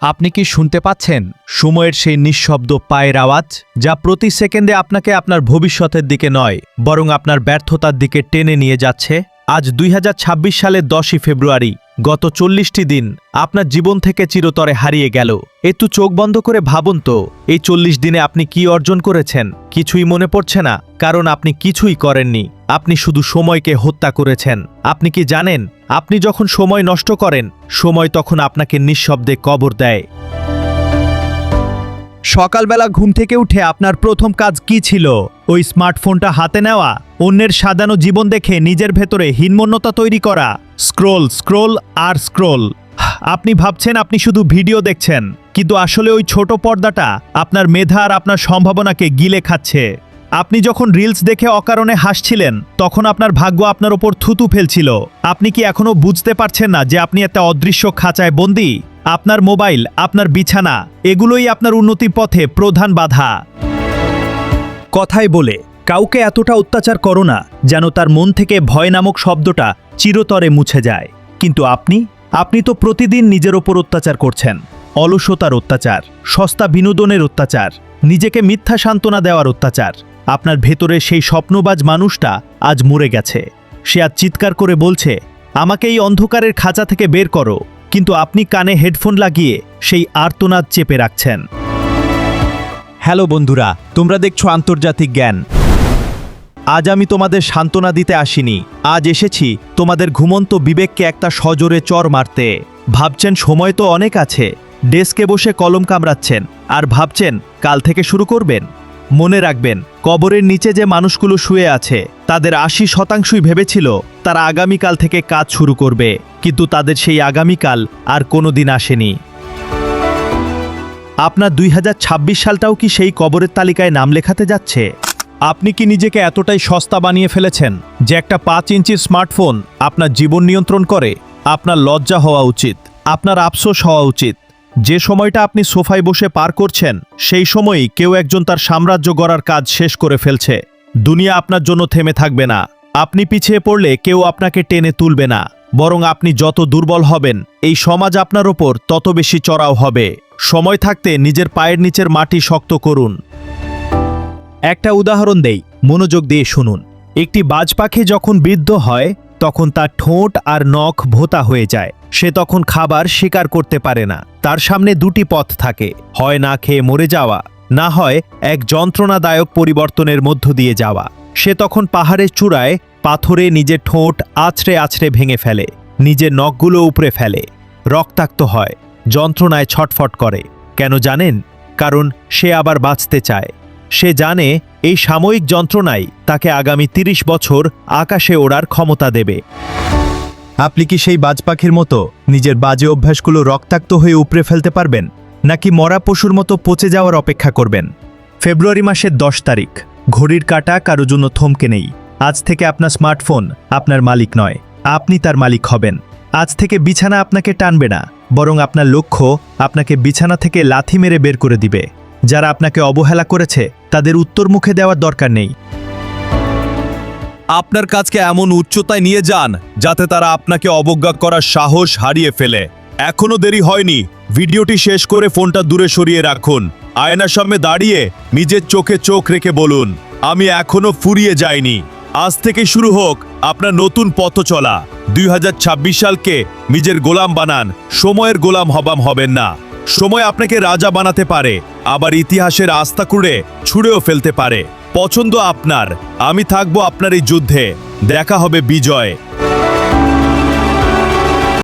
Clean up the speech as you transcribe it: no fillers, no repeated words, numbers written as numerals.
আপনি কি শুনতে পাচ্ছেন সময়ের সেই নিঃশব্দ পায়ের আওয়াজ, যা প্রতি সেকেন্ডে আপনাকে আপনার ভবিষ্যতের দিকে নয় বরং আপনার ব্যর্থতার দিকে টেনে নিয়ে যাচ্ছে? আজ ২০২৬ সালের ১০ই ফেব্রুয়ারি, গত ৪০টি দিন আপনার জীবন থেকে চিরতরে হারিয়ে গেল। একটু চোখ বন্ধ করে ভাবুন তো, এই ৪০ দিনে আপনি কি অর্জন করেছেন? কিছুই মনে পড়ছে না, কারণ আপনি কিছুই করেননি। আপনি শুধু সময়কে হত্যা করেছেন। আপনি কি জানেন, আপনি যখন সময় নষ্ট করেন, সময় তখন আপনাকে নিঃশব্দে কবর দেয়। সকালবেলা ঘুম থেকে উঠে আপনার প্রথম কাজ কি ছিল? ওই স্মার্টফোনটা হাতে নেওয়া, অন্যের সাজানো জীবন দেখে নিজের ভেতরে হীনমন্যতা তৈরি করা, স্ক্রোল স্ক্রোল আর স্ক্রোল। আপনি ভাবছেন আপনি শুধু ভিডিও দেখছেন, কিন্তু আসলে ওই ছোট পর্দাটা আপনার মেধা আর আপনার সম্ভাবনাকে গিলে খাচ্ছে। আপনি যখন রিলস দেখে অকারণে হাসছিলেন, তখন আপনার ভাগ্য আপনার ওপর থুতু ফেলছিল। আপনি কি এখনো বুঝতে পারছেন না যে আপনি একটা অদৃশ্য খাঁচায় বন্দী? আপনার মোবাইল, আপনার বিছানা, এগুলোই আপনার উন্নতির পথে প্রধান বাধা। কথায় বলে, কাউকে এতটা অত্যাচার করো না যেন তার মন থেকে ভয় নামক শব্দটা চিরতরে মুছে যায়। কিন্তু আপনি তো প্রতিদিন নিজের ওপর অত্যাচার করছেন। অলসতার অত্যাচার, সস্তা বিনোদনের অত্যাচার, নিজেকে মিথ্যা সান্ত্বনা দেওয়ার অত্যাচার। আপনার ভেতরে সেই স্বপ্নবাজ মানুষটা আজ মরে গেছে। সে আজ চিৎকার করে বলছে, আমাকে এই অন্ধকারের খাঁচা থেকে বের করো। কিন্তু আপনি কানে হেডফোন লাগিয়ে সেই আর্তনাদ চেপে রাখছেন। হ্যালো বন্ধুরা, তোমরা দেখছো আন্তর্জাতিক জ্ঞান। আজ আমি তোমাদের সান্ত্বনা দিতে আসিনি। আজ এসেছি তোমাদের ঘুমন্ত বিবেককে একটা সজোরে চর মারতে। ভাবছেন সময় তো অনেক আছে, ডেস্কে বসে কলম কামড়াচ্ছেন আর ভাবছেন কাল থেকে শুরু করবেন। মনে রাখবেন, কবরের নিচে যে মানুষগুলো শুয়ে আছে, তাদের ৮০% ভেবেছিল তারা আগামীকাল থেকে কাজ শুরু করবে, কিন্তু তাদের সেই আগামীকাল আর কোনোদিন আসেনি। আপনার ২০২৬ সালটাও কি সেই কবরের তালিকায় নাম লেখাতে যাচ্ছে? আপনি কি নিজেকে এতটাই সস্তা বানিয়ে ফেলেছেন যে একটা ৫ ইঞ্চির স্মার্টফোন আপনার জীবন নিয়ন্ত্রণ করে? আপনার লজ্জা হওয়া উচিত, আপনার আফসোস হওয়া উচিত। যে সময়টা আপনি সোফায় বসে পার করছেন, সেই সময়ই কেউ একজন তার সাম্রাজ্য গড়ার কাজ শেষ করে ফেলছে। দুনিয়া আপনার জন্য থেমে থাকবে না। আপনি পিছিয়ে পড়লে কেউ আপনাকে টেনে তুলবে না, বরং আপনি যত দুর্বল হবেন, এই সমাজ আপনার ওপর তত বেশি চড়াও হবে। সময় থাকতে নিজের পায়ের নিচের মাটি শক্ত করুন। একটা উদাহরণ দেই, মনোযোগ দিয়ে শুনুন। একটি বাজ পাখি যখন বৃদ্ধ হয়, তখন তার ঠোঁট আর নখ ভোঁতা হয়ে যায়। সে তখন খাবার শিকার করতে পারে না। তার সামনে দুটি পথ থাকে, হয় না খেয়ে মরে যাওয়া, না হয় এক যন্ত্রণাদায়ক পরিবর্তনের মধ্য দিয়ে যাওয়া। সে তখন পাহাড়ের চূড়ায় পাথরে নিজের ঠোঁট আছড়ে আছড়ে ভেঙে ফেলে, নিজের নখগুলো উপড়ে ফেলে, রক্তাক্ত হয়, যন্ত্রণায় ছটফট করে। কেন জানেন? কারণ সে আবার বাঁচতে চায়। সে জানে এই সাময়িক যন্ত্রণাই তাকে আগামী ৩০ বছর আকাশে ওড়ার ক্ষমতা দেবে। আপনি কি সেই বাজ পাখির মতো নিজের বাজে অভ্যাসগুলো রক্তাক্ত হয়ে উপড়ে ফেলতে পারবেন, নাকি মরা পশুর মতো পচে যাওয়ার অপেক্ষা করবেন? ফেব্রুয়ারি মাসের ১০ তারিখ, ঘড়ির কাঁটা কারো জন্য থমকে নেই। আজ থেকে আপনার স্মার্টফোন আপনার মালিক নয়, আপনি তার মালিক হবেন। আজ থেকে বিছানা আপনাকে টানবে না, বরং আপনার লক্ষ্য আপনাকে বিছানা থেকে লাথি মেরে বের করে দিবে। যারা আপনাকে অবহেলা করেছে, তাদের উত্তর মুখে দেওয়ার দরকার নেই। আপনার কাজকে এমন উচ্চতায় নিয়ে যান যাতে তারা আপনাকে অবজ্ঞা করার সাহস হারিয়ে ফেলে। এখনো দেরি হয়নি। ভিডিওটি শেষ করে ফোনটা দূরে সরিয়ে রাখুন। আয়নার সামনে দাঁড়িয়ে নিজের চোখে চোখ রেখে বলুন, আমি এখনো ফুরিয়ে যাইনি। আজ থেকে শুরু হোক আপনার নতুন পথ চলা। ২০২৬ সালকে নিজের গোলাম বানান, সময়ের গোলাম হবেন না। সময় আপনাকে রাজা বানাতে পারে, আবার ইতিহাসের আস্থা করে ছুঁড়েও ফেলতে পারে। পছন্দ আপনার। আমি থাকবো আপনার এই যুদ্ধে। দেখা হবে বিজয়।